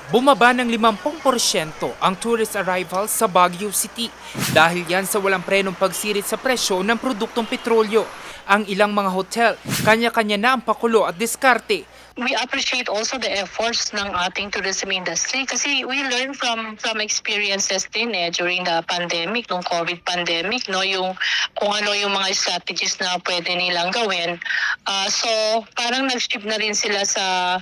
Bumaba ng 50% ang tourist arrivals sa Baguio City dahil yan sa walang prenong pagsirit sa presyo ng produktong petrolyo. Ang ilang mga hotel, kanya-kanya na ang pakulo at diskarte. We appreciate also the efforts ng ating tourism industry kasi we learn from experiences din during the pandemic, nung COVID pandemic, no, yung kung ano yung mga strategies na pwede nilang gawin. So parang nag-shift na rin sila sa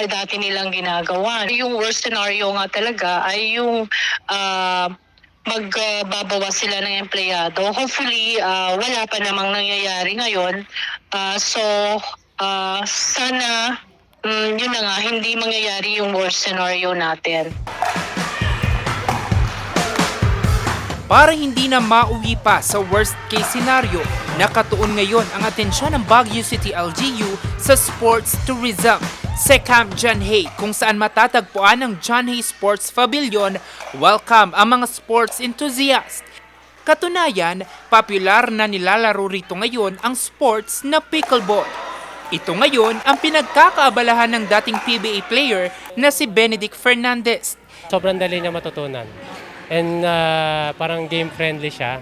dati nilang ginagawa. Yung worst scenario nga talaga ay yung magbabawas sila ng empleyado. Hopefully, wala pa namang nangyayari ngayon. Sana yun na nga, hindi mangyayari yung worst scenario natin. Para hindi na mauwi pa sa worst case scenario, nakatuon ngayon ang atensyon ng Baguio City LGU sa sports tourism sa Camp John Hay kung saan matatagpuan ang John Hay Sports Pavilion. Welcome ang mga sports enthusiasts. Katunayan, popular na nilalaro rito ngayon ang sports na pickleball. Ito ngayon ang pinagkakaabalahan ng dating PBA player na si Benedict Fernandez. Sobrang dali niya matutunan. And parang game friendly siya.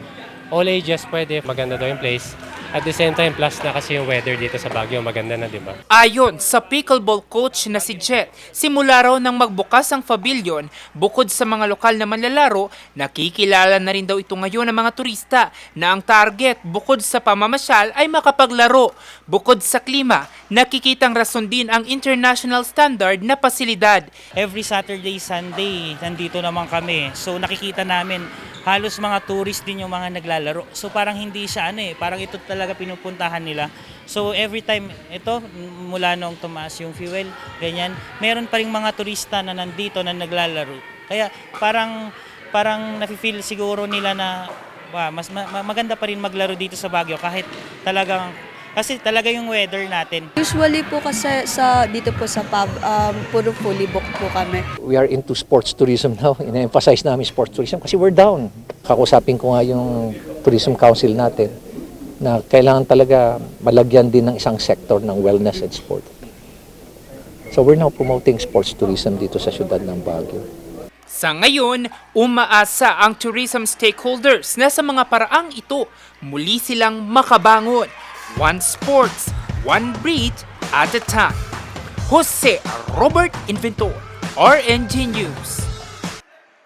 All ages pwede, maganda daw yung place. At the same time, plus na kasi yung weather dito sa Baguio, maganda na, di ba? Ayon sa pickleball coach na si Jet, simula raw nang magbukas ang pavilion, bukod sa mga lokal na manlalaro, nakikilala na rin daw ito ngayon ng mga turista na ang target bukod sa pamamasyal ay makapaglaro. Bukod sa klima, nakikitang rason din ang international standard na pasilidad. Every Saturday, Sunday, nandito naman kami. So nakikita namin halos mga tourist din yung mga naglalaro. So parang hindi siya parang ito talaga pinupuntahan nila. So every time ito, mula noong tumaas yung fuel, ganyan, meron pa ring mga turista na nandito na naglalaro. Kaya parang nafe-feel siguro nila na mas maganda pa rin maglaro dito sa Baguio kahit kasi talaga yung weather natin. Usually po kasi dito po sa pub, puro fully booked po kami. We are into sports tourism now. Ina-emphasize namin sports tourism kasi we're down. Kakusapin ko nga yung Tourism Council natin na kailangan talaga malagyan din ng isang sector ng wellness and sport. So we're now promoting sports tourism dito sa siyudad ng Baguio. Sa ngayon, umaasa ang tourism stakeholders na sa mga paraang ito, muli silang makabangon. One sports, one breed at a time. Jose Robert Inventor, RNG News.